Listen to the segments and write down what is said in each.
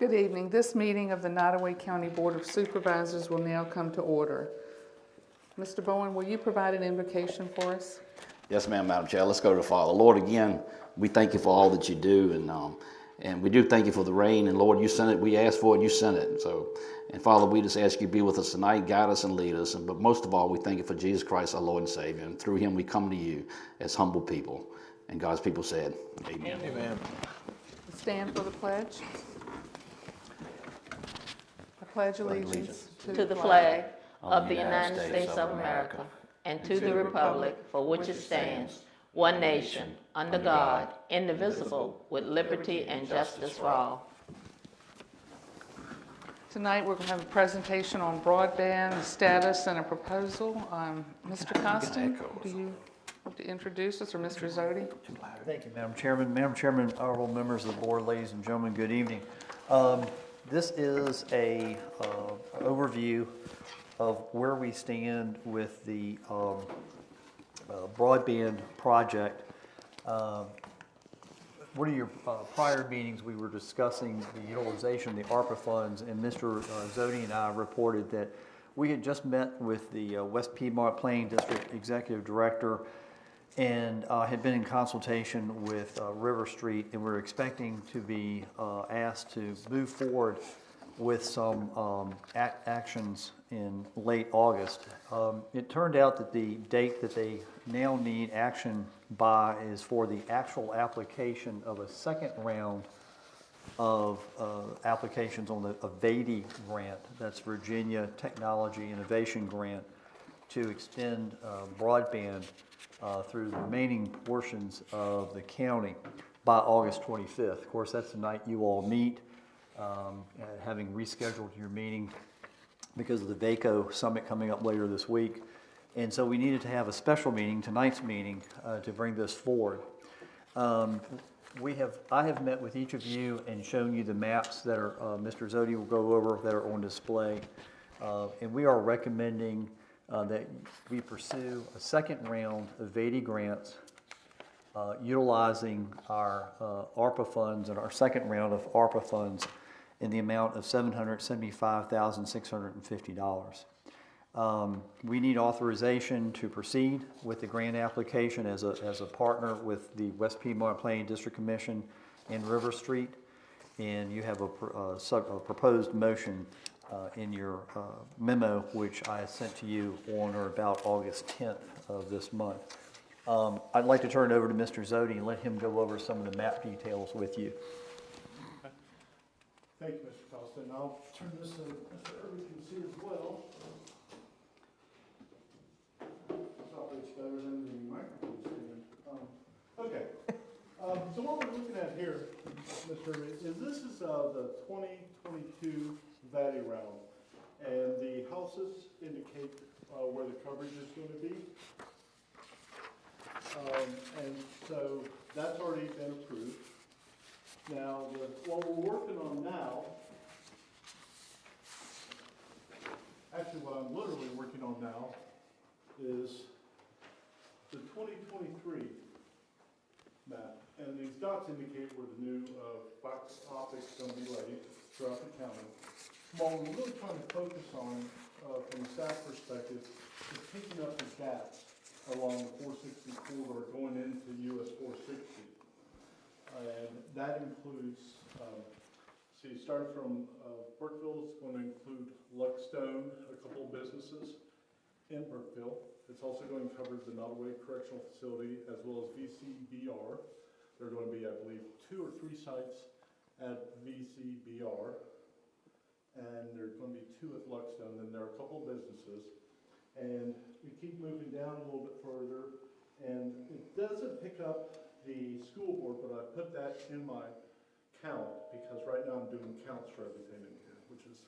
Good evening. This meeting of the Nottoway County Board of Supervisors will now come to order. Mr. Bowen, will you provide an invocation for us? Yes, ma'am, Madam Chair. Let's go to the Father. Lord, again, we thank you for all that you do, and we do thank you for the rain. And Lord, you sent it. We asked for it. You sent it. And Father, we just ask you to be with us tonight, guide us and lead us. But most of all, we thank you for Jesus Christ, our Lord and Savior. And through him, we come to you as humble people. And God's people said, Amen. Amen. Stand for the pledge. I pledge allegiance to the flag of the United States of America and to the republic for which it stands, one nation, under God, indivisible, with liberty and justice for all. Tonight we're going to have a presentation on broadband status and a proposal. Mr. Costin, do you want to introduce us, or Mr. Zodi? Thank you, Madam Chairman. Madam Chairman, honorable members of the board, ladies and gentlemen, good evening. This is a overview of where we stand with the broadband project. One of your prior meetings, we were discussing the utilization of the ARPA funds, and Mr. Zodi and I reported that we had just met with the West Piedmont Planning District Executive Director and had been in consultation with River Street, and we're expecting to be asked to move forward with some actions in late August. It turned out that the date that they now need action by is for the actual application of a second round of applications on the VADI grant, that's Virginia Technology Innovation Grant, to extend broadband through the remaining portions of the county by August 25th. Of course, that's the night you all meet, having rescheduled your meeting because of the VACO summit coming up later this week. And so we needed to have a special meeting, tonight's meeting, to bring this forward. I have met with each of you and shown you the maps that are, Mr. Zodi will go over, that are on display. And we are recommending that we pursue a second round of VADI grants utilizing our ARPA funds and our second round of ARPA funds in the amount of $775,650. We need authorization to proceed with the grant application as a partner with the West Piedmont Planning District Commission and River Street, and you have a proposed motion in your memo, which I sent to you on or about August 10th of this month. I'd like to turn it over to Mr. Zodi and let him go over some of the map details with you. Thank you, Mr. Costin. I'll turn this so Mr. Irby can see as well. This operates better than the microphone stand. Okay. So what we're looking at here, Mr. Irby, is this is the 2022 VADI round, and the houses indicate where the coverage is going to be. And so that's already been approved. Now, what we're working on now, actually what I'm literally working on now, is the 2023 map. And these dots indicate where the new fiber optic is going to be laid throughout the county. What we're really trying to focus on, from a staff perspective, is picking up the gaps along the 460 corridor going into US 460. And that includes, starting from Burkeville, it's going to include Luckstone, a couple of businesses in Burkeville. It's also going to cover the Nottoway Correctional Facility as well as VCBR. There are going to be, I believe, 2 or 3 sites at VCBR. And there's going to be 2 at Luckstone, and there are a couple of businesses. And we keep moving down a little bit further, and it doesn't pick up the school board, but I put that in my count because right now I'm doing counts for everything in here, which is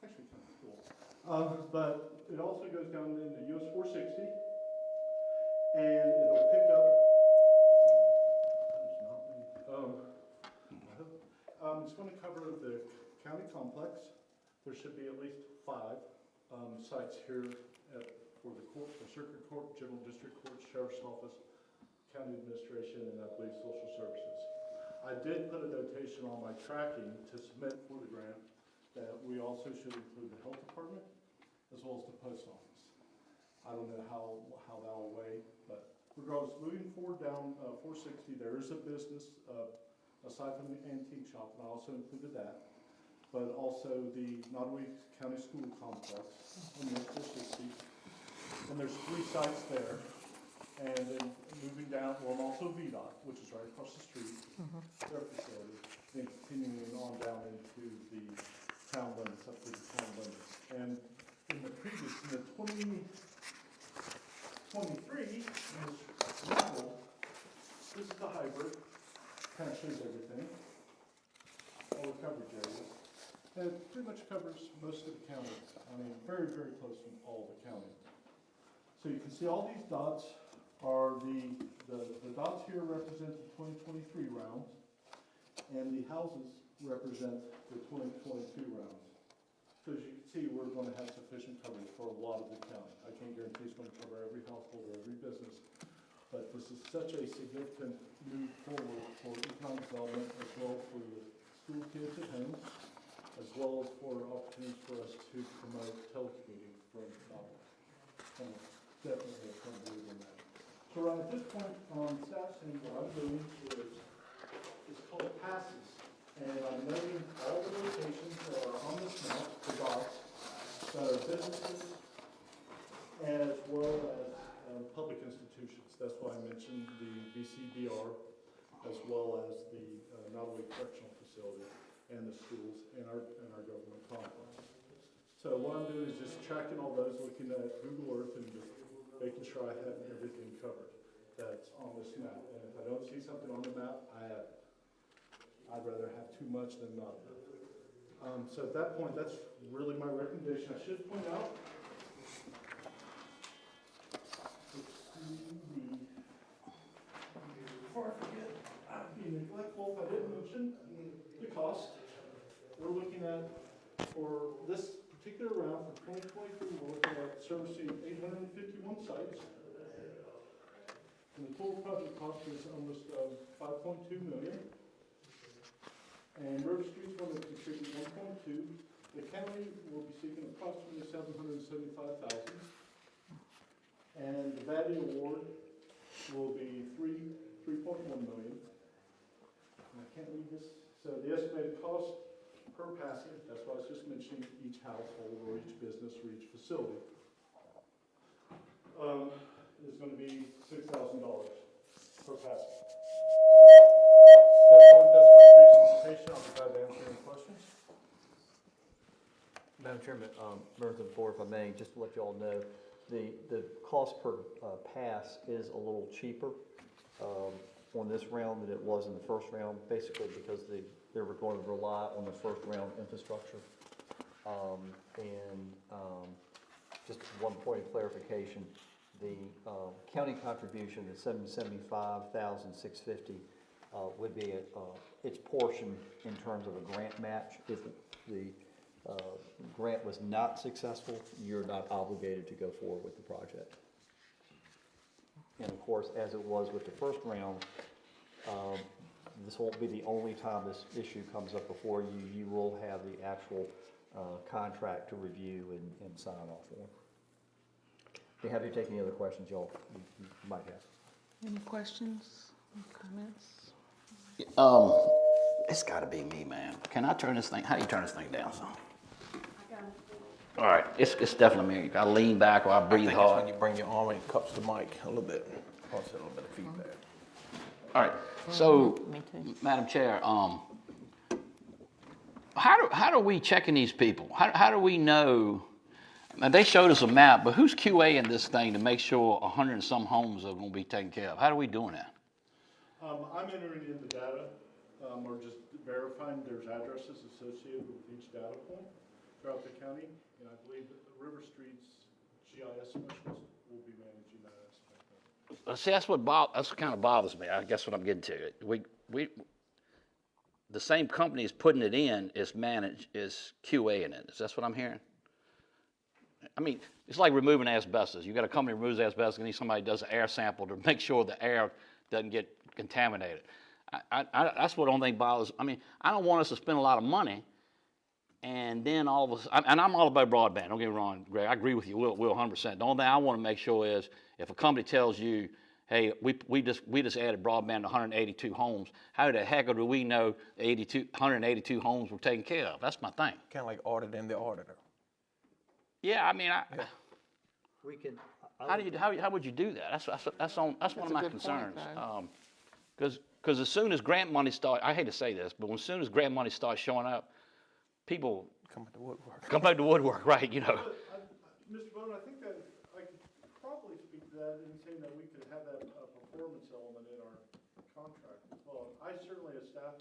actually kind of cool. But it also goes down into US 460, and it'll pick up. It's going to cover the county complex. There should be at least 5 sites here for the court, the circuit court, general district court, sheriff's office, county administration, and I believe social services. I did put a notation on my tracking to submit for the grant, that we also should include the health department as well as the post office. I don't know how that will weigh, but regardless, moving forward down 460, there is a business aside from the antique shop, and I also included that, but also the Nottoway County School Complex on the 460, and there's 3 sites there. And then moving down, well, and also VDOT, which is right across the street, their facility, then continuing on down into the town limits, up to the town limits. And in the 2023, this is the hybrid, kind of shows everything, all the coverage areas. And it pretty much covers most of the county. I mean, very, very close to all the county. So you can see all these dots are the dots here represent the 2023 rounds, and the houses represent the 2022 rounds. So as you can see, we're going to have sufficient coverage for a lot of the county. I can't guarantee it's going to cover every household or every business, but this is such a significant move forward for economic development, as well for the school kids at home, as well as for opportunities for us to promote telecommuting from Nottoway. Definitely a firm believer in that. So right at this point on staff thing, what I'm doing is it's called passes. And I'm noting all the locations that are on this map, the dots, that are businesses as well as public institutions. That's why I mentioned the BCBR as well as the Nottoway Correctional Facility and the schools and our government complex. So what I'm doing is just tracking all those, looking at Google Earth and just making sure I have everything covered that's on this map. And if I don't see something on the map, I'd rather have too much than not. So at that point, that's really my recommendation. I should point out, before I forget, I'd be neglectful if I didn't mention the cost. We're looking at, for this particular round for 2023, we're looking at servicing 851 sites. And the total project cost is almost $5.2 million. And River Street's going to contribute $1.2. The county will be seeking approximately $775,000. And the value award will be $3.1 million. And I can't read this. So the estimated cost per passing, that's what I was just mentioning, each household or each business or each facility, is going to be $6,000 per passing. That's my presentation. I'll be glad to answer any questions. Madam Chairman, members of the board, if I may, just to let you all know, the cost per pass is a little cheaper on this round than it was in the first round, basically because they were going to rely on the first round infrastructure. Just one point of clarification, the county contribution is $775,650 would be its portion in terms of a grant match. If the grant was not successful, you're not obligated to go forward with the project. And of course, as it was with the first round, this won't be the only time this issue comes up before you. You will have the actual contract to review and sign off on. Be happy to take any other questions y'all you might have. Any questions, comments? It's got to be me, man. Can I turn this thing? How do you turn this thing down, son? All right, it's definitely me. I lean back or I breathe It's hard. when you bring your arm and it cups the mic a little bit. Causes a little bit of feedback. All right, so, Me too. Madam Chair, how do we checking these people? How do we know? Now, they showed us a map, but who's QAing this thing to make sure 100 and some homes are going to be taken care of? How are we doing that? I'm entering in the data, or just verifying there's addresses associated with each data point throughout the county, and I believe that the River Street's GIS specialist will be managing that aspect. See, that's what kind of bothers me. I guess what I'm getting to. The same company is putting it in is QAing it. That's what I'm hearing. I mean, it's like removing asbestos. You got a company that removes asbestos, and somebody does an air sample to make sure the air doesn't get contaminated. that's what the only thing bothers. I mean, I don't want us to spend a lot of money, and then all of a sudden, and I'm all about broadband. Don't get me wrong, Greg. I agree with you. Will 100%. The only thing I want to make sure is if a company tells you, hey, we just added broadband to 182 homes. How the heck do we know 182 homes were taken care of? That's my thing. Kind of like auditing the auditor. Yeah, I mean, We can. how would you do that? That's one of a my good point, concerns. though. Because as soon as grant money starts, I hate to say this, but as soon as grant money starts showing up, people Come to woodwork. come back to woodwork, right? You know. But, Mr. Bowden, I think that I could probably speak to that in saying that we could have that performance element in our contract as well. I certainly, as staff,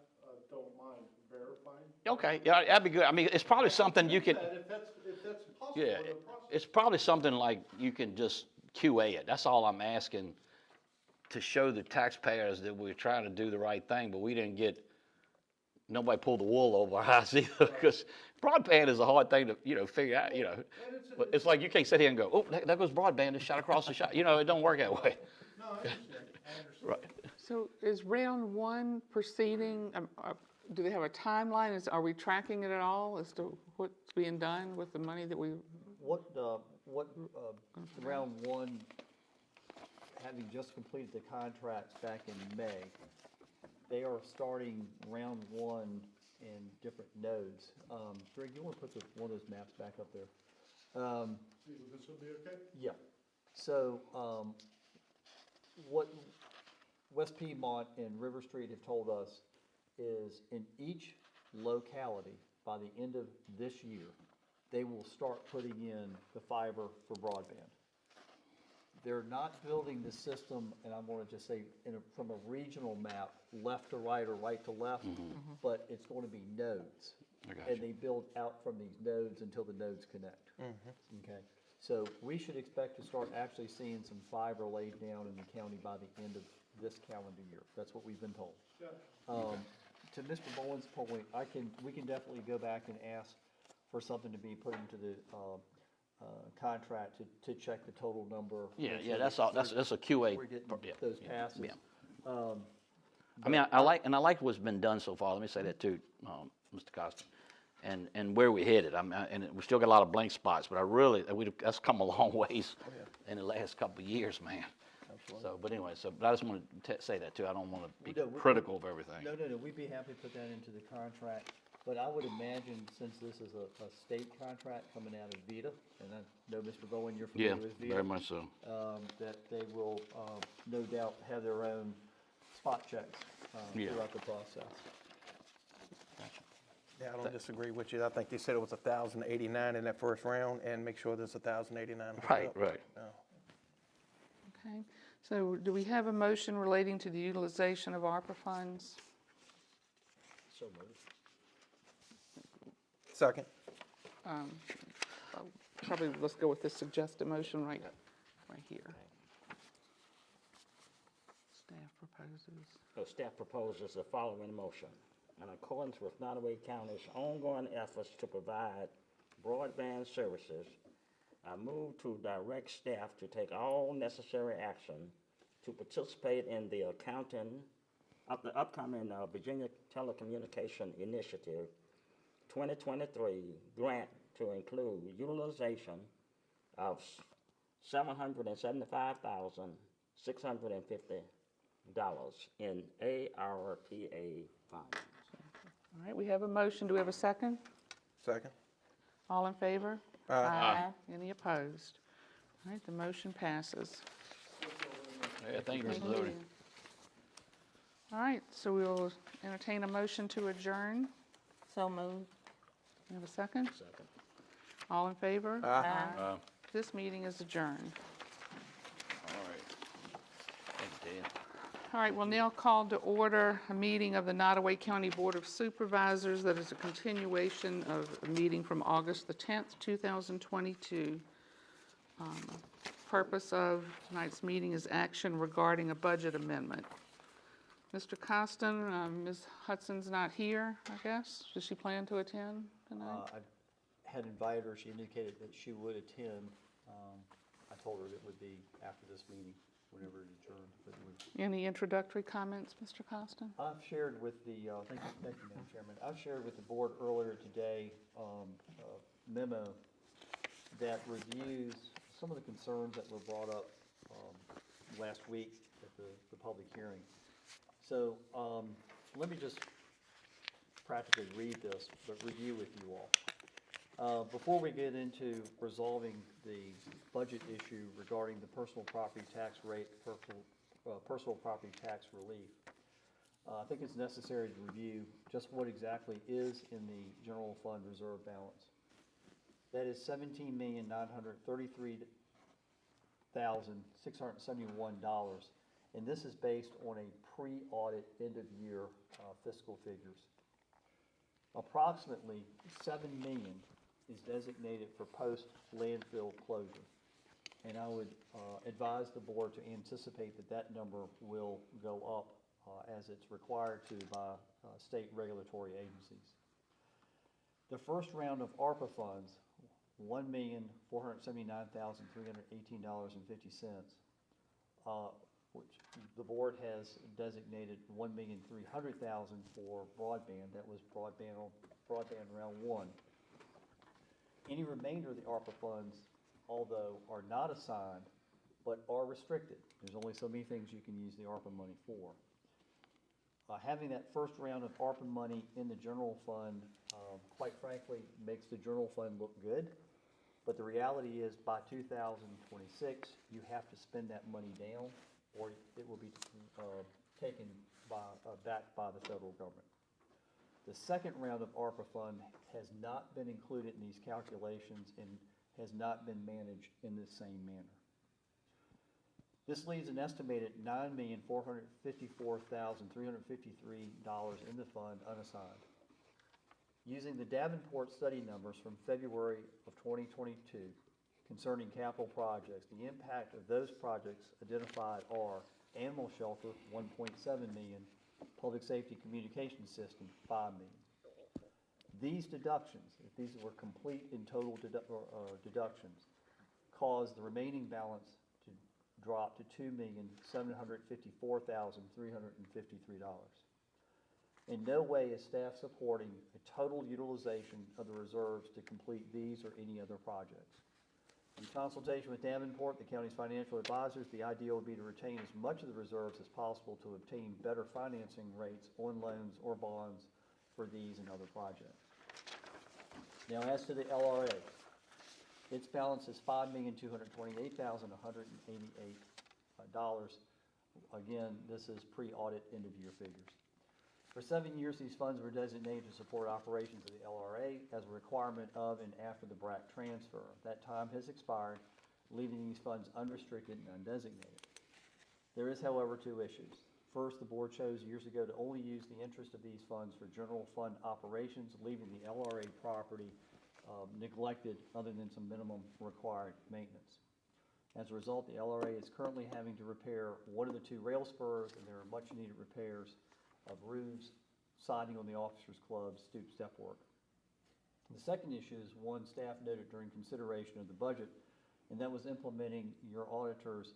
don't mind verifying. Okay, yeah, that'd be good. I mean, it's probably something you could. If that's possible Yeah, in the process. it's probably something like you can just QA it. That's all I'm asking, to show the taxpayers that we're trying to do the right thing, but we didn't get, nobody pulled the wool over our eyes either, because broadband is a hard thing to, figure out, But it's like you can't sit here and go, oh, there goes broadband, it's shot across the shot. It don't work that way. No, I understand. Right. So is round one proceeding, do they have a timeline? Are we tracking it at all as to what's being done with the money that we, Round one, having just completed the contracts back in May, they are starting round one in different nodes. Greg, you want to put one of those maps back up there? This will be okay? Yeah. So, what West Piedmont and River Street have told us is in each locality, by the end of this year, they will start putting in the fiber for broadband. They're not building the system, and I'm going to just say, from a regional map, left to right or right to left, but it's going to be nodes. I got And you. they build out from these nodes until the nodes connect. Okay, so we should expect to start actually seeing some fiber laid down in the county by the end of this calendar year. That's what we've been told. Yeah. To Mr. Bowen's point, we can definitely go back and ask for something to be put into the contract to check the total number. Yeah, that's all. That's a QA. We're getting yeah, those yeah, passes. yeah. I mean, I like what's been done so far. Let me say that too, Mr. Costa, and where we're headed. And we still got a lot of blank spots, but that's come a long ways in the last couple of years, man. Absolutely. So, but anyway, but I just want to say that too. I don't want to be No, critical of everything. No, we'd be happy to put that into the contract, but I would imagine, since this is a state contract coming out of VITA, and I know, Mr. Bowen, you're Yeah, familiar with VITA. very much so. That they will, no doubt, have their own spot checks Yeah. throughout the process. Yeah, I don't disagree with you. I think they said it was 1,089 in that first round, and make sure there's 1,089. Right. okay. So do we have a motion relating to the utilization of ARPA funds? So moved. Second. Probably let's go with the suggested motion right here. Staff proposes. The staff proposes the following motion. In accordance with Nottoway County's ongoing efforts to provide broadband services, I move to direct staff to take all necessary action to participate in the accounting of the upcoming Virginia Telecommunication Initiative 2023 grant to include utilization of $775,650 in ARPA funds. All right, we have a motion. Do we have a second? Second. All in favor? Aye. Any opposed? All right, the motion passes. Yeah, thank you, Mr. Thank Doty. you. All right, so we will entertain a motion to adjourn. So moved. We have a second? Second. All in favor? Aye. This meeting is adjourned. All right. Thank you, Dan. All right, we'll now call to order a meeting of the Nottoway County Board of Supervisors. That is a continuation of a meeting from August the 10th, 2022. Purpose of tonight's meeting is action regarding a budget amendment. Mr. Costin, Ms. Hudson's not here, I guess. Does she plan to attend tonight? I had invited her, she indicated that she would attend. I told her that it would be after this meeting whenever it adjourned. But Any introductory comments, Mr. Costin? I've shared with the, thank you, Madam Chairman. I've shared with the board earlier today a memo that reviews some of the concerns that were brought up last week at the public hearing. So let me just practically read this, but review with you all. Before we get into resolving the budget issue regarding the personal property tax rate, personal property tax relief, I think it's necessary to review just what exactly is in the general fund reserve balance. That is $17,933,671, and this is based on a pre-audit end-of-year fiscal figures. Approximately $7 million is designated for post-landfill closure. And I would advise the board to anticipate that that number will go up as it's required to by state regulatory agencies. The first round of ARPA funds, $1,479,318.50, which the board has designated $1,300,000 for broadband. That was broadband round one. Any remainder of the ARPA funds, although are not assigned, but are restricted. There's only so many things you can use the ARPA money for. Having that first round of ARPA money in the general fund, quite frankly, makes the general fund look good. But the reality is by 2026, you have to spend that money down or it will be taken back by the federal government. The second round of ARPA fund has not been included in these calculations and has not been managed in the same manner. This leaves an estimated $9,454,353 in the fund unassigned. Using the Davenport study numbers from February of 2022 concerning capital projects, the impact of those projects identified are animal shelter, $1.7 million, public safety communication system, $5 million. These deductions, if these were complete and total deductions, cause the remaining balance to drop to $2,754,353. In no way is staff supporting a total utilization of the reserves to complete these or any other projects. In consultation with Davenport, the county's financial advisors, the idea would be to retain as much of the reserves as possible to obtain better financing rates on loans or bonds for these and other projects. Now, as to the LRA, its balance is $5,228,188. Again, this is pre-audit end-of-year figures. For 7 years, these funds were designated to support operations of the LRA as a requirement of and after the BRAC transfer. That time has expired, leaving these funds unrestricted and undesignated. There is, however, two issues. First, the board chose years ago to only use the interest of these funds for general fund operations, leaving the LRA property neglected other than some minimum required maintenance. As a result, the LRA is currently having to repair one of the two rail spurs, and there are much needed repairs of roofs, siding on the officers' clubs, stoop step work. The second issue is one staff noted during consideration of the budget, and that was implementing your auditor's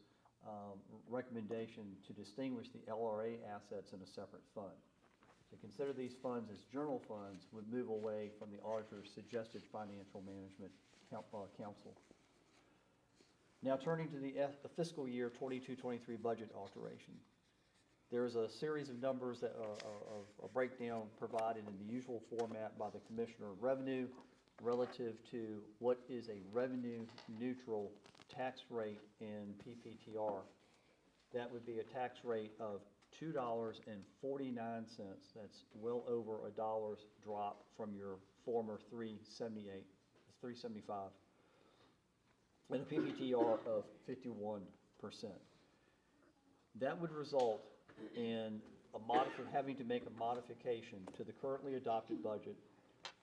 recommendation to distinguish the LRA assets in a separate fund. To consider these funds as general funds would move away from the auditor's suggested financial management counsel. Now turning to the fiscal year 22-23 budget alteration. There is a series of numbers that a breakdown provided in the usual format by the Commissioner of Revenue relative to what is a revenue neutral tax rate in PPTR. That would be a tax rate of $2.49. That's well over a dollar's drop from your former $3.78, $3.75, and a PPTR of 51%. That would result in having to make a modification to the currently adopted budget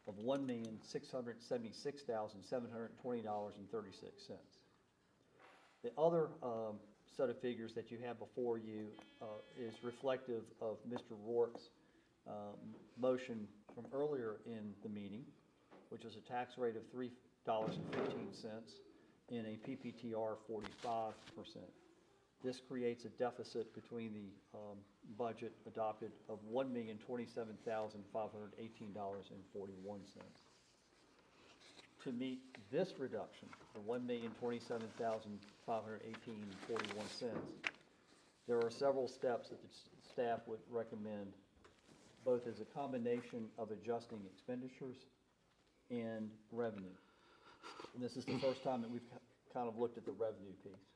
of $1,676,720.36. The other set of figures that you have before you is reflective of Mr. Rourke's motion from earlier in the meeting, which was a tax rate of $3.15 and a PPTR 45%. This creates a deficit between the budget adopted of $1,027,518.41. To meet this reduction, the $1,027,518.41, there are several steps that the staff would recommend, both as a combination of adjusting expenditures and revenue. And this is the first time that we've kind of looked at the revenue piece.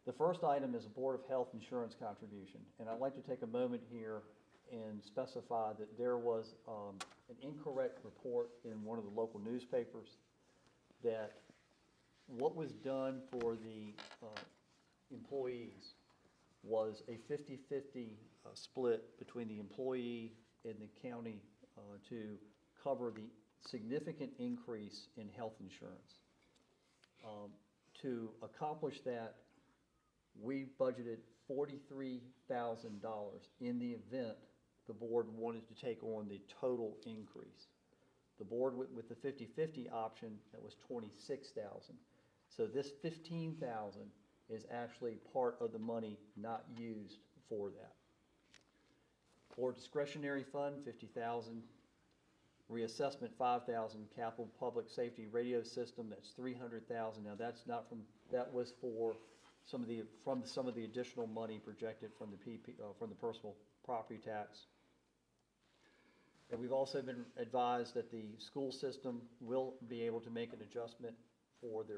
The first item is a Board of Health insurance contribution, and I'd like to take a moment here and specify that there was an incorrect report in one of the local newspapers that what was done for the employees was a 50-50 split between the employee and the county to cover the significant increase in health insurance. To accomplish that, we budgeted $43,000 in the event the board wanted to take on the total increase. The board with the 50-50 option, that was $26,000. So this $15,000 is actually part of the money not used for that. Board discretionary fund, $50,000. Reassessment, $5,000. Capital public safety radio system, that's $300,000. Now that's not from, that was for some of the additional money projected from the from the personal property tax. And we've also been advised that the school system will be able to make an adjustment for the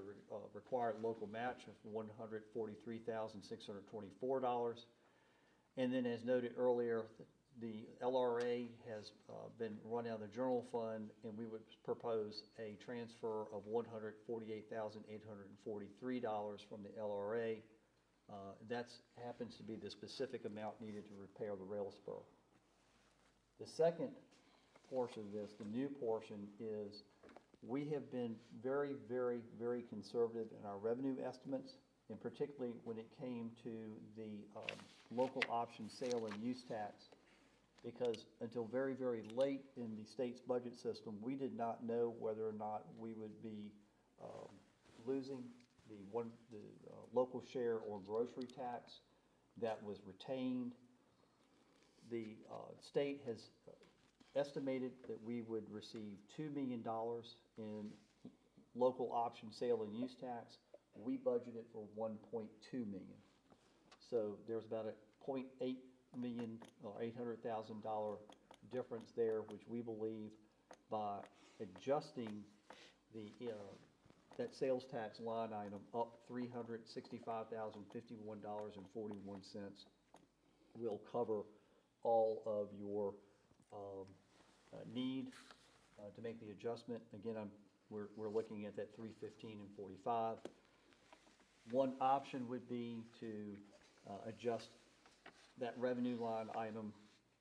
required local match of $143,624. And then, as noted earlier, the LRA has been run out of the general fund, and we would propose a transfer of $148,843 from the LRA. That happens to be the specific amount needed to repair the rail spur. The second portion of this, the new portion, is we have been very, very, very conservative in our revenue estimates, and particularly when it came to the local option sale and use tax, because until very, very late in the state's budget system, we did not know whether or not we would be losing the local share or grocery tax that was retained. The state has estimated that we would receive $2 million in local option sale and use tax. We budgeted for $1.2 million. So there's about a $0.8 million or $800,000 difference there, which we believe by adjusting the that sales tax line item up $365,051.41 will cover all of your need to make the adjustment. Again, we're looking at that $315 and $45. One option would be to adjust that revenue line item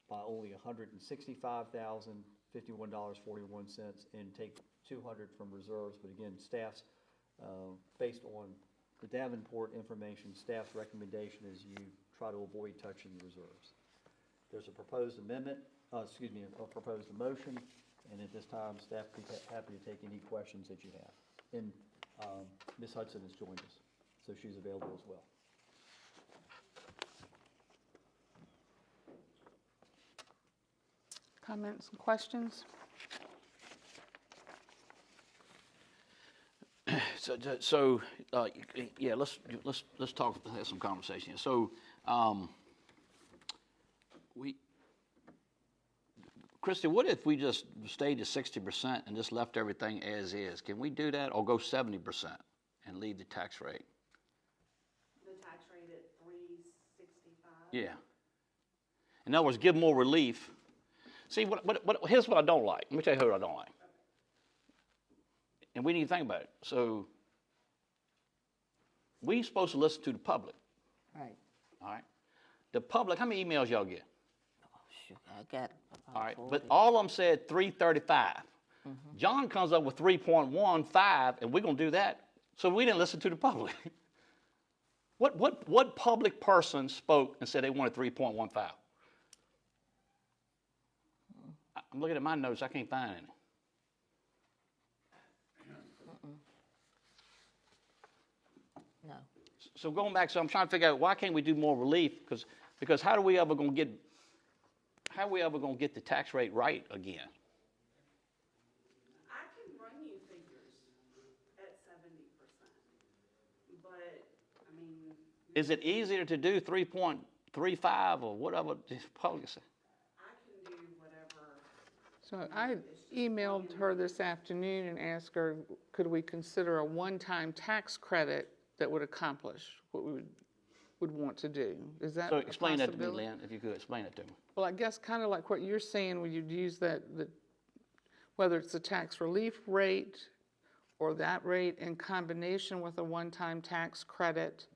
by only $165,051.41 and take $200 from reserves. But again, staff's, based on the Davenport information, staff's recommendation is you try to avoid touching the reserves. There's a proposed amendment, a proposed motion, and at this time, staff would be happy to take any questions that you have. And Ms. Hudson has joined us, so she's available as well. Comments and questions? Yeah, let's talk, have some conversation. So, Christy, what if we just stayed to 60% and just left everything as is? Can we do that, or go 70% and leave the tax rate? The tax rate at 365? Yeah. In other words, give more relief. See, here's what I don't like. Let me tell you what I don't like. And we need to think about it. So, we're supposed to listen to the public. Right. All right? The public, how many emails y'all get? Oh, shoot, I got All right, but all of them said 335. John comes up with 3.15, and we're going to do that. So we didn't listen to the public. What public person spoke and said they wanted 3.15? I'm looking at my notes. I can't find any. No. So going back, so I'm trying to figure out why can't we do more relief? Because how are we ever gonna get the tax rate right again? I can run you figures at 70%, but, I mean, Is it easier to do 3.35 or whatever the public say? I can do whatever. So I emailed her this afternoon and asked her, could we consider a one-time tax credit that would accomplish what we would want to do? Is that So a explain that to me, possibility? Lynn, if you could, explain it to me. Well, I guess kind of like what you're saying, when you'd use whether it's the tax relief rate or that rate in combination with a one-time tax credit,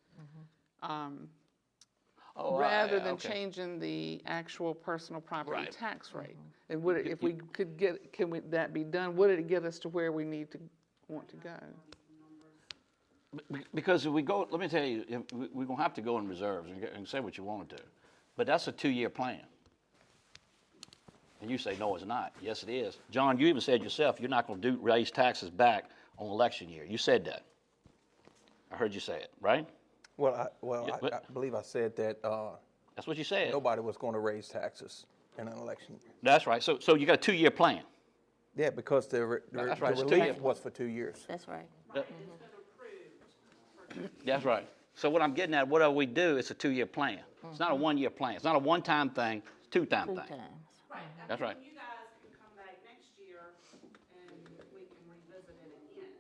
rather than okay. changing the actual personal property Right. tax rate. And would it, if we could get, that be done, would it get us to where we want to go? Because if we go, let me tell you, we're gonna have to go in reserves and say what you want to do. But that's a 2-year plan. And you say, no, it's not. Yes, it is. John, you even said yourself, you're not gonna raise taxes back on election year. You said that. I heard you say it, right? Well, Yeah, I but- believe I said that That's what you said. nobody was going to raise taxes in an election year. That's right. So you got a 2-year plan. Yeah, because the That's right, it's 2 relief years. was for 2 years. That's right. Right, it's been approved for That's right. So what I'm getting at, whatever we do, it's a 2-year plan. It's not a 1-year plan. It's not a one-time thing. It's a 2-time 2 thing. times. Right, That's right. You guys can come back next year and we can revisit it again.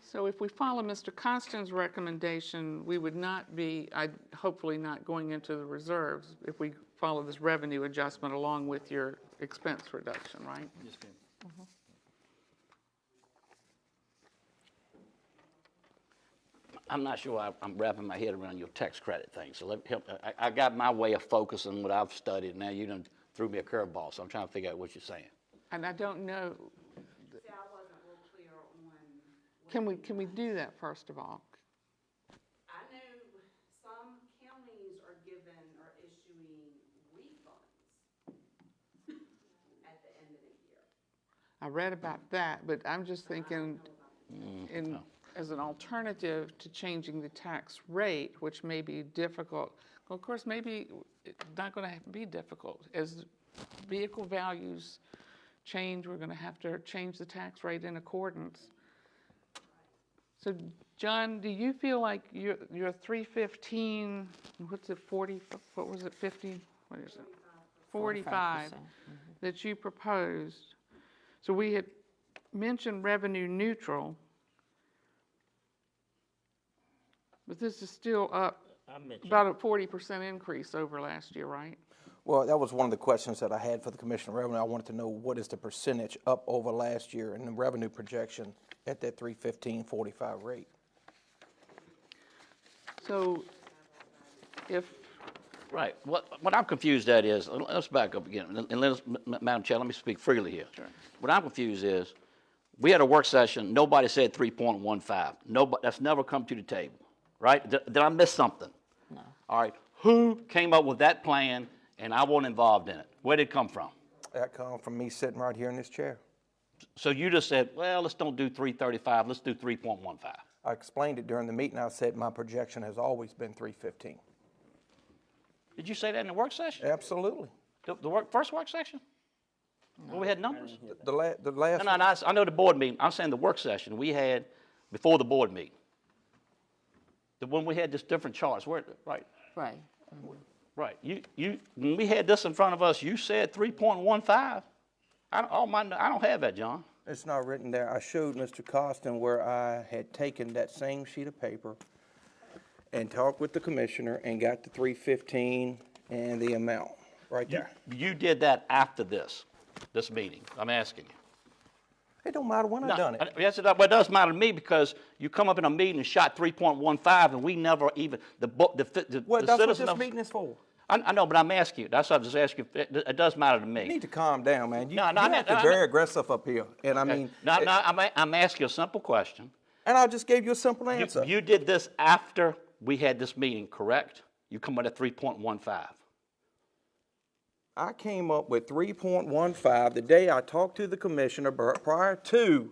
So if we follow Mr. Constant's recommendation, we would not be, hopefully not going into the reserves if we follow this revenue adjustment along with your expense reduction, right? I'm not sure I'm wrapping my head around your tax credit thing. So I got my way of focusing what I've studied. Now you done threw me a curveball, so I'm trying to figure out what you're saying. And I don't know, See, I wasn't real clear on. can we do that first of all? I know some counties are issuing refunds at the end of the year. I read about that, but I'm just thinking as an alternative to changing the tax rate, which may be difficult. Well, of course, maybe it's not going to be difficult. As vehicle values change, we're going to have to change the tax rate in accordance. So, John, do you feel like your 315, what's it, 40, what was it, 50? What is it? 45 that you proposed. So we had mentioned revenue neutral, but this is still up I mentioned, about a 40% increase over last year, right? Well, that was one of the questions that I had for the Commissioner of Revenue. I wanted to know what is the percentage up over last year in the revenue projection at that 315.45 rate. So if, Right. What I'm confused at is, let's back up again. And Madam Chair, let me speak freely here. Sure. What I'm confused is, we had a work session, nobody said 3.15. Nobody, that's never come to the table, right? Did I miss something? No. All right. Who came up with that plan and I wasn't involved in it? Where did it come from? That come from me sitting right here in this chair. So you just said, well, let's don't do 335, let's do 3.15. I explained it during the meeting. I said my projection has always been 315. Did you say that in the work session? Absolutely. The first work session? When we had numbers? The last. No, I know the board meeting. I'm saying the work session we had before the board meeting. When we had this different charts, right? Right. Right. When we had this in front of us, you said 3.15. I don't have that, John. It's not written there. I showed Mr. Costin where I had taken that same sheet of paper and talked with the commissioner and got the 315 and the amount right there. You did that after this meeting. I'm asking you. It don't matter when I done it. Yes, well, it does matter to me because you come up in a meeting and shot 3.15 and we never even, Well, that's what this meeting is for. I know, but I'm asking you. That's what I was just asking you. It does matter to me. You need to calm down, man. You I'm acting very aggressive up here. And I mean, I'm asking you a simple question. and I just gave you a simple answer. You did this after we had this meeting, correct? You come up at 3.15. I came up with 3.15 the day I talked to the commissioner prior to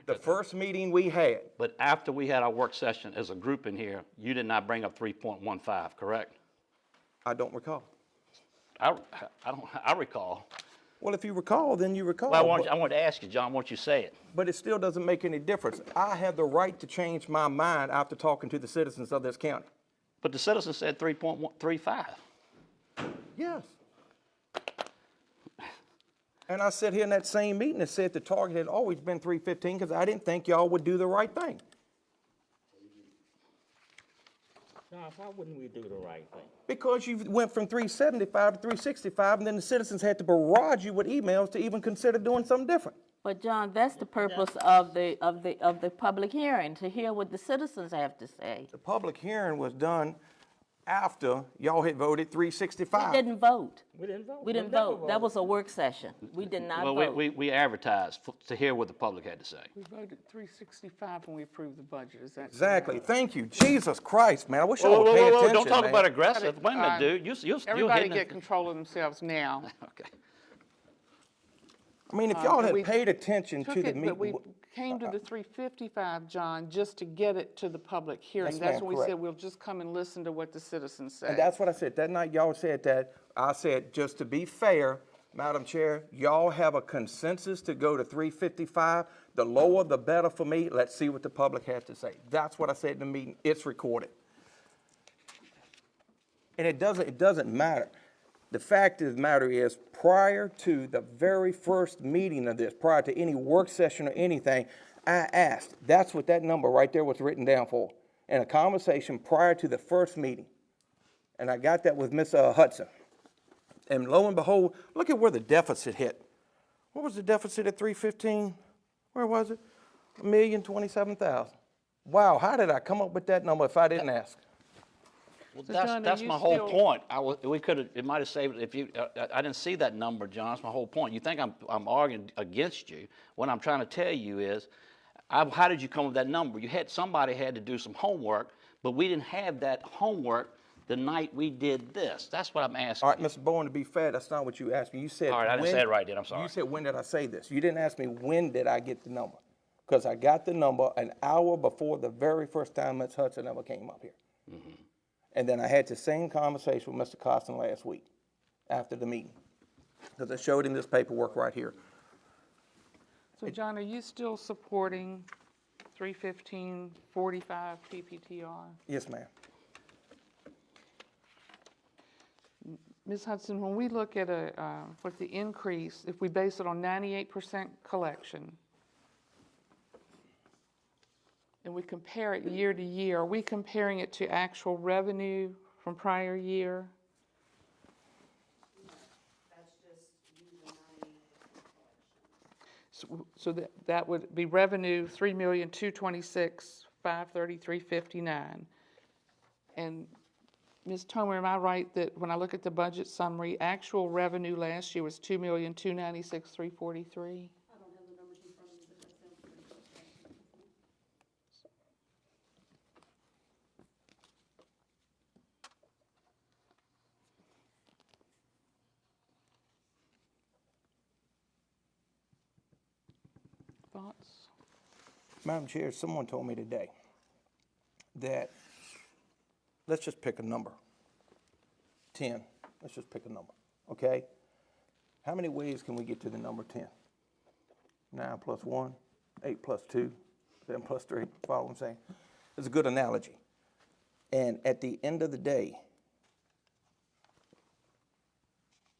The first meeting we had. But after we had our work session as a group in here, you did not bring up 3.15, correct? I don't recall. I recall. Well, if you recall, then you recall. Well, I wanted to ask you, John, won't you say it? But it still doesn't make any difference. I have the right to change my mind after talking to the citizens of this county. But the citizens said 3.35. Yes. And I sat here in that same meeting and said the target had always been 315 because I didn't think y'all would do the right thing. John, why wouldn't we do the right thing? Because you went from 375 to 365, and then the citizens had to barrage you with emails to even consider doing something different. But John, that's the purpose of the public hearing, to hear what the citizens have to say. The public hearing was done after y'all had voted 365. We didn't vote. We didn't vote. We didn't vote. That was a work session. We did not Well, vote. we advertised to hear what the public had to say. We voted 365 when we approved the budget, is that? Exactly. Thank you. Jesus Christ, man. I wish I Whoa, would pay attention, don't talk man. about aggressive. Wait a minute, dude. You're Everybody hitting get it. control of themselves now. Okay. I mean, if y'all and had we paid attention Took to the it, but we meeting. came to the 355, John, just to get it to the public hearing. Yes, That's ma'am, when we correct. said we'll just come and listen to what the citizens say. And that's what I said. That night y'all said that. I said, just to be fair, Madam Chair, y'all have a consensus to go to 355. The lower, the better for me. Let's see what the public has to say. That's what I said in the meeting. It's recorded. And it doesn't matter. The fact of the matter is, prior to the very first meeting of this, prior to any work session or anything, I asked. That's what that number right there was written down for. In a conversation prior to the first meeting. And I got that with Miss Hudson. And lo and behold, look at where the deficit hit. What was the deficit at 315? Where was it? 1,027,000. Wow, how did I come up with that number if I didn't ask? Well, So, John, are that's you my whole still- point. We could have. It might have saved if you. I didn't see that number, John. That's my whole point. You think I'm arguing against you? What I'm trying to tell you is, how did you come up with that number? Somebody had to do some homework, but we didn't have that homework the night we did this. That's what I'm asking. All right, Mr. Bowen, to be fair, that's not what you asked me. You said, All right, I didn't say it right then. I'm sorry. You said, when did I say this? You didn't ask me, when did I get the number? Because I got the number an hour before the very first time Ms. Hudson ever came up here. Mm-hmm. And then I had the same conversation with Mr. Costin last week after the meeting. Because I showed him this paperwork right here. So, John, are you still supporting 315.45 PPTR? Yes, ma'am. Ms. Hudson, when we look at what the increase, if we base it on 98% collection, and we compare it year to year, are we comparing it to actual revenue from prior year? That's just using 98% collection. So that would be revenue, 3,226,533.59. And Ms. Tomer, am I right that when I look at the budget summary, actual revenue last year was 2,296,343? I don't have the numbers in front of me, but that sounds pretty close. Thoughts? Madam Chair, someone told me today that, let's just pick a number, 10. Let's just pick a number, okay? How many ways can we get to the number 10? 9 plus 1, 8 plus 2, 7 plus 3, follow what I'm saying? It's a good analogy. And at the end of the day,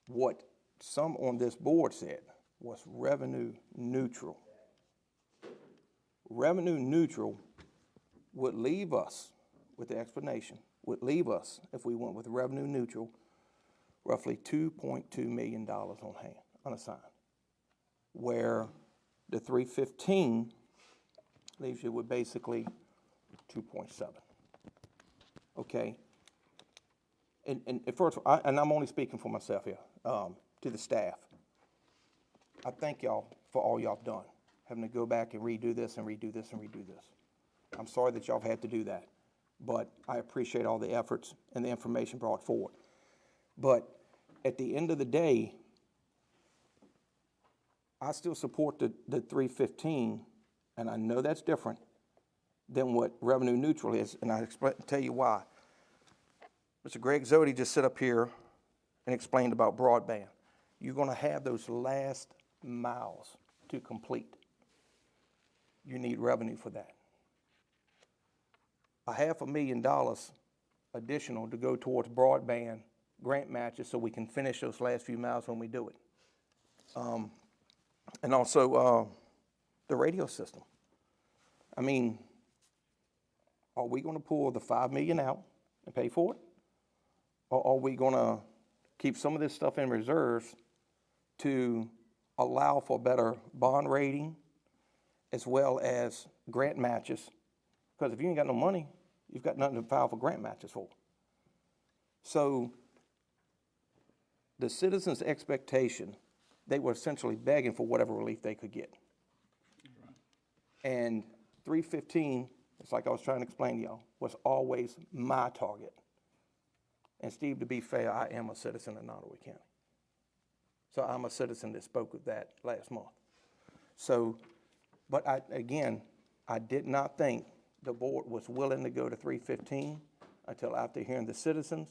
what some on this board said was revenue neutral. Revenue neutral would leave us, with the explanation, would leave us, if we went with revenue neutral, roughly $2.2 million on hand, unassigned. Where the 315 leaves you with basically 2.7. Okay? And first, and I'm only speaking for myself here, to the staff. I thank y'all for all y'all have done, having to go back and redo this and redo this and redo this. I'm sorry that y'all have had to do that, but I appreciate all the efforts and the information brought forward. But at the end of the day, I still support the 315 And I know that's different than what revenue neutral is, and I tell you why. Mr. Greg Zodi just sit up here and explained about broadband. You're gonna have those last miles to complete. You need revenue for that. $500,000 additional to go towards broadband grant matches so we can finish those last few miles when we do it. And also the radio system. I mean, are we gonna pull the $5 million out and pay for it? Or are we gonna keep some of this stuff in reserves to allow for better bond rating as well as grant matches? Because if you ain't got no money, you've got nothing to file for grant matches for. So the citizens' expectation, they were essentially begging for whatever relief they could get. And 315, it's like I was trying to explain to y'all, was always my target. And Steve, to be fair, I am a citizen of Nottoway County. So I'm a citizen that spoke with that last month. So, but I did not think the board was willing to go to 315 until after hearing the citizens.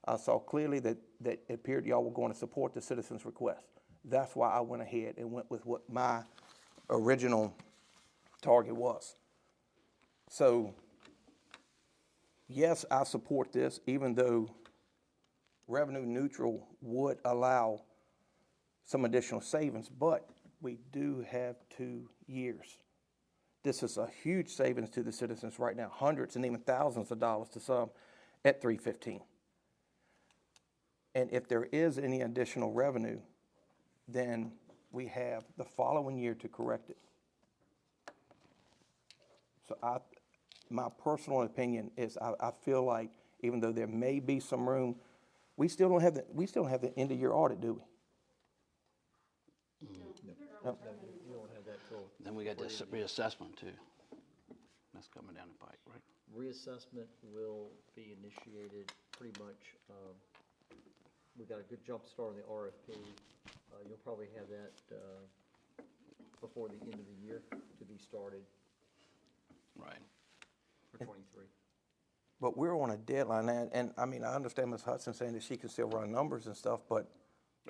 I saw clearly that it appeared y'all were going to support the citizens' request. That's why I went ahead and went with what my original target was. So, yes, I support this, even though revenue neutral would allow some additional savings, but we do have 2 years. This is a huge savings to the citizens right now, hundreds and even thousands of dollars to some at 315. And if there is any additional revenue, then we have the following year to correct it. So my personal opinion is I feel like even though there may be some room, we still don't have the end of year audit, do we? No. Then we got this reassessment too. That's coming down the pike, right? Reassessment will be initiated pretty much, we got a good jump start on the RFP. You'll probably have that before the end of the year to be started Right. for 23. But we're on a deadline, and I mean, I understand Ms. Hudson saying that she can still run numbers and stuff, but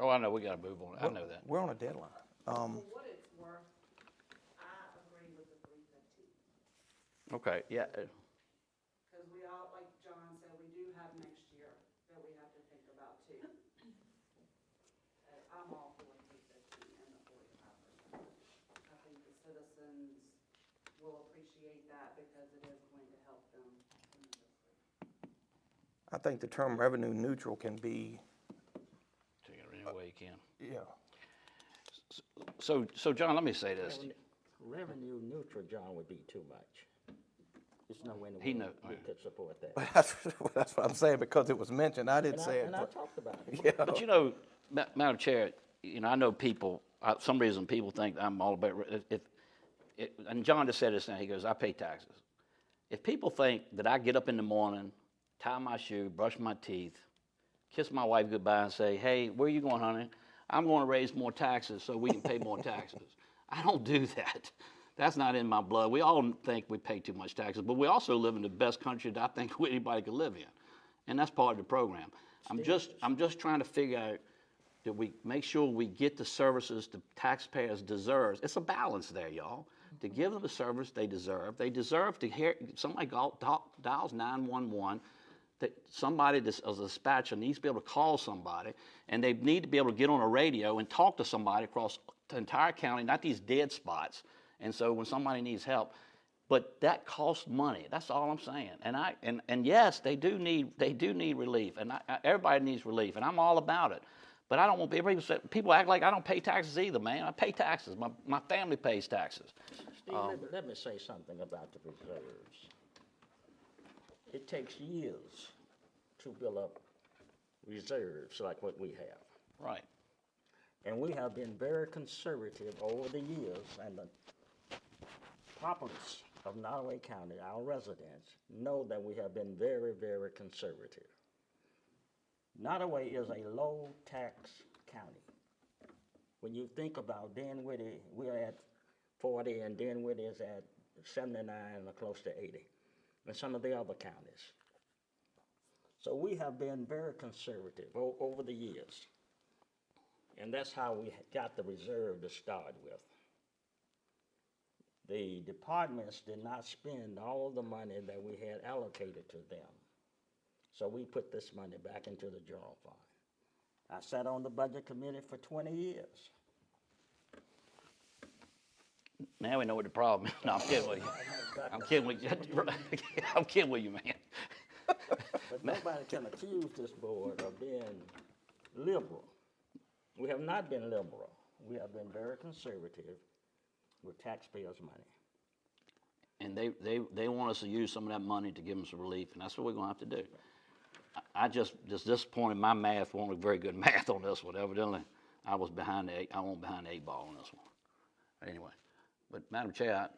Oh, I know, we gotta move on. I know that. we're on a deadline. For what it's worth, I agree with the 315. Okay, yeah. Because we all, like John said, we do have next year that we have to think about too. I'm all for 315 and the 45%. I think the citizens will appreciate that because it is going to help them tremendously. I think the term revenue neutral can be, Take it any way you can. yeah. So John, let me say this. Revenue neutral, John, would be too much. There's no way in He the world know- we could support that. That's what I'm saying, because it was mentioned. I didn't say it. And I but- talked about it. Yeah. But you know, Madam Chair, you know, I know people, some reason people think I'm all about, and John just said this now, he goes, I pay taxes. If people think that I get up in the morning, tie my shoe, brush my teeth, kiss my wife goodbye and say, hey, where you going, honey? I'm going to raise more taxes so we can pay more taxes. I don't do that. That's not in my blood. We all think we pay too much taxes, but we also live in the best country that I think anybody could live in. And that's part of the program. I'm just trying to figure out that we make sure we get the services the taxpayers deserve. It's a balance there, y'all. To give them the service they deserve. They deserve to hear, somebody dials 911, that somebody as a dispatcher needs to be able to call somebody, and they need to be able to get on a radio and talk to somebody across the entire county, not these dead spots. And so when somebody needs help, but that costs money. That's all I'm saying. And yes, they do need relief, and everybody needs relief, and I'm all about it. But I don't want people act like I don't pay taxes either, man. I pay taxes. My family pays taxes. Steve, let me say something about the reserves. It takes years to build up reserves like what we have. Right. And we have been very conservative over the years, and the populace of Nottoway County, our residents, know that we have been very, very conservative. Nottoway is a low-tax county. When you think about Dinwiddie, we're at 40, and Denwood is at 79 or close to 80, and some of the other counties. So we have been very conservative over the years, and that's how we got the reserve to start with. The departments did not spend all of the money that we had allocated to them. So we put this money back into the general fund. I sat on the budget committee for 20 years. Now we know what the problem is. No, I'm kidding with you. I'm kidding with you. I'm kidding with you, man. But nobody can accuse this board of being liberal. We have not been liberal. We have been very conservative with taxpayers' money. And they want us to use some of that money to give them some relief, and that's what we're gonna have to do. I just disappointed. My math wasn't very good math on this one. Evidently, I went behind the 8 ball on this one. Anyway, but Madam Chair,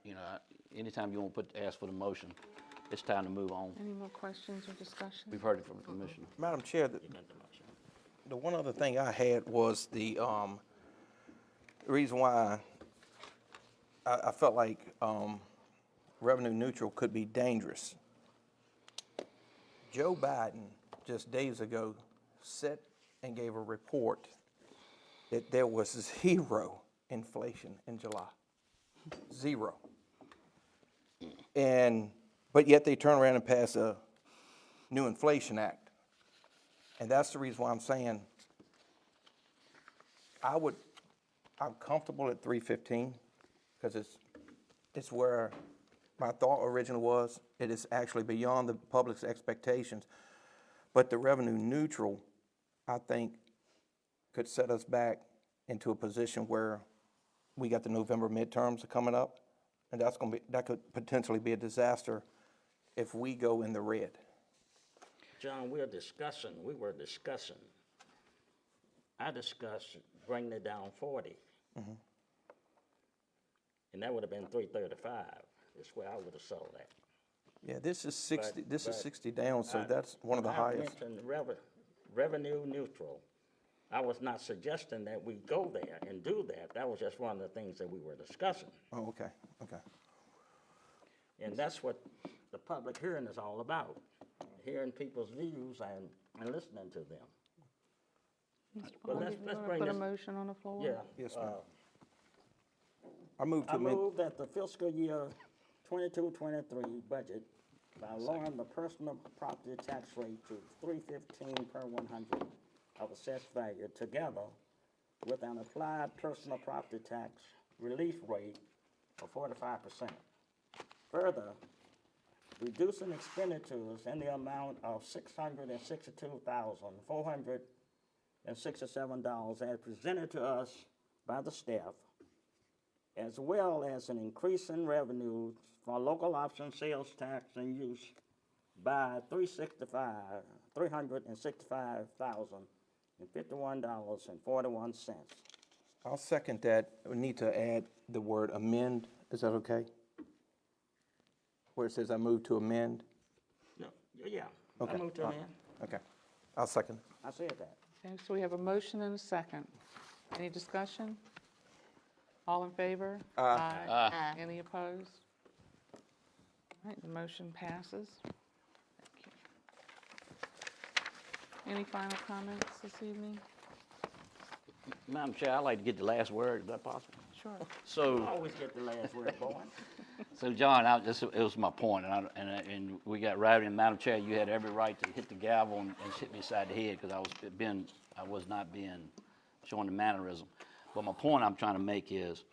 anytime you want to ask for the motion, it's time to move on. Any more questions or discussion? We've heard it from the commissioner. Madam Chair, the one other thing I had was the reason why I felt like revenue neutral could be dangerous. Joe Biden just days ago sat and gave a report that there was 0 inflation in July. 0. But yet they turn around and pass a new inflation act. And that's the reason why I'm saying I'm comfortable at 315 because it's where my thought originally was. It is actually beyond the public's expectations. But the revenue neutral, I think, could set us back into a position where we got the November midterms coming up, and that could potentially be a disaster if we go in the red. John, we were discussing, I discussed bringing it down 40. Mm-hmm. And that would have been 335, is where I would have sold that. Yeah, this is 60. This is 60 down, so that's one of the I highest. mentioned revenue neutral. I was not suggesting that we go there and do that. That was just one of the things that we were discussing. Oh, okay. And that's what the public hearing is all about, hearing people's views and listening to them. But let's bring Put a this. motion on the floor? Yeah. Yes, ma'am. I move to I amend. move that the fiscal year 22-23 budget by lowering the personal property tax rate to $3.15 per 100 of assessed value, together with an applied personal property tax relief rate of 45%. Further, reducing expenditures in the amount of $662,467 as presented to us by the staff, as well as an increase in revenues for local option sales tax and use by $365,051.41. I'll second that. We need to add the word amend. Is that okay? Where it says I move to amend. No, yeah, Okay. I moved to amend. Okay. I'll second. I said that. Okay, so we have a motion and a second. Any discussion? All in favor? Aye. Any opposed? All right, the motion passes. Thank you. Any final comments this evening? Madam Chair, I'd like to get the last word. Is that possible? Sure. So. Always get the last word, boy. So, John, it was my point, and we got right in. Madam Chair, you had every right to hit the gavel and hit me beside the head because I was not showing the mannerism. But my point I'm trying to make is,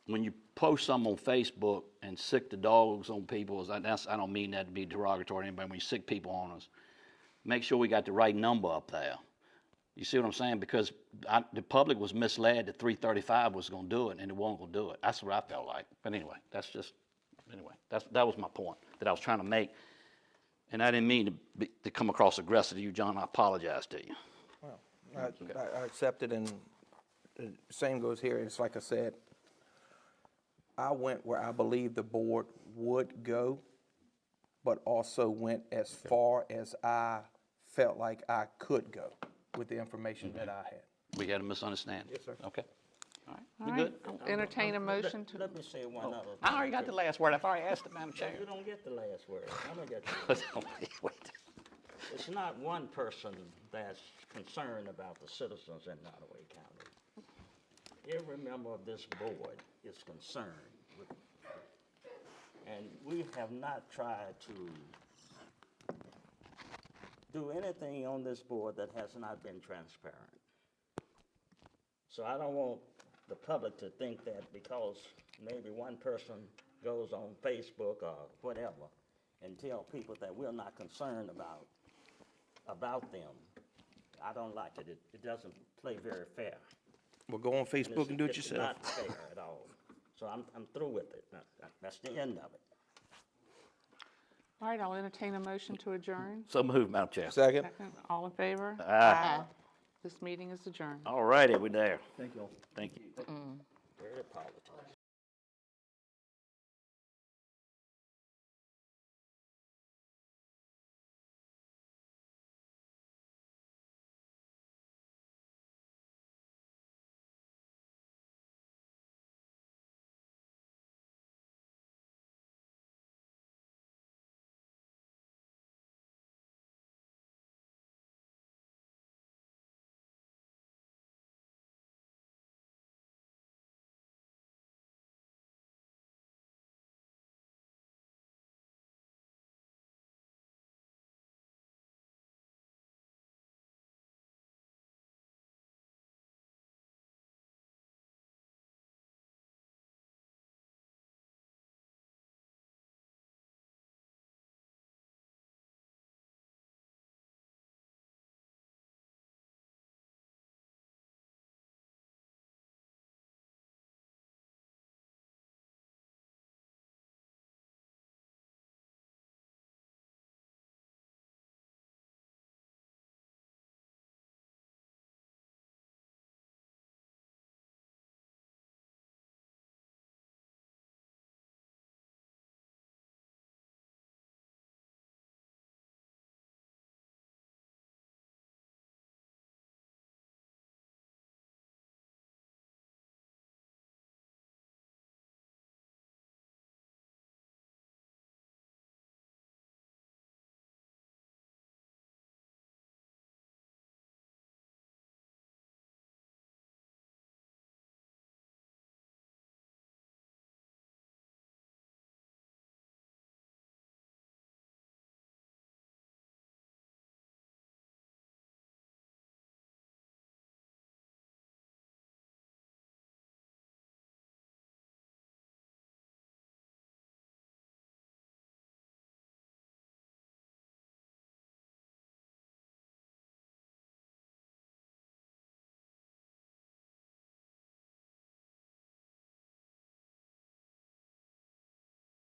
when you post something on Facebook and sick the dogs on people, I don't mean that to be derogatory to anybody. When you sick people on us, make sure we got the right number up there. You see what I'm saying? Because the public was misled that 335 was going to do it, and it wasn't going to do it. That's what I felt like. But anyway, that was my point that I was trying to make. And I didn't mean to come across aggressive to you, John. I apologize to you. Well, I accept it, and the same goes here. It's like I said, I went where I believe the board would go, but also went as far as I felt like I could go with the information that I had. We had a misunderstanding. Yes, sir. Okay. All right. All We right. good? entertain a motion to, Let me say one other thing. I already got the last word. I've already asked it, Madam Chair. You don't get the last word. I'm gonna get the It's not one person that's concerned about the citizens in Nottoway County. Every member of this board is concerned with, and we have not tried to do anything on this board that has not been transparent. So I don't want the public to think that because maybe one person goes on Facebook or whatever and tell people that we're not concerned about them. I don't like it. It doesn't play very fair. Well, go on Facebook and do it It's yourself. not fair at all. So I'm through with it. That's the end of it. all right, I'll entertain a motion to adjourn. So moved, Madam Chair. Second. Second, all in favor? Aye. This meeting is adjourned. All righty, we're there. Thank you all. Thank you. Very apologetic.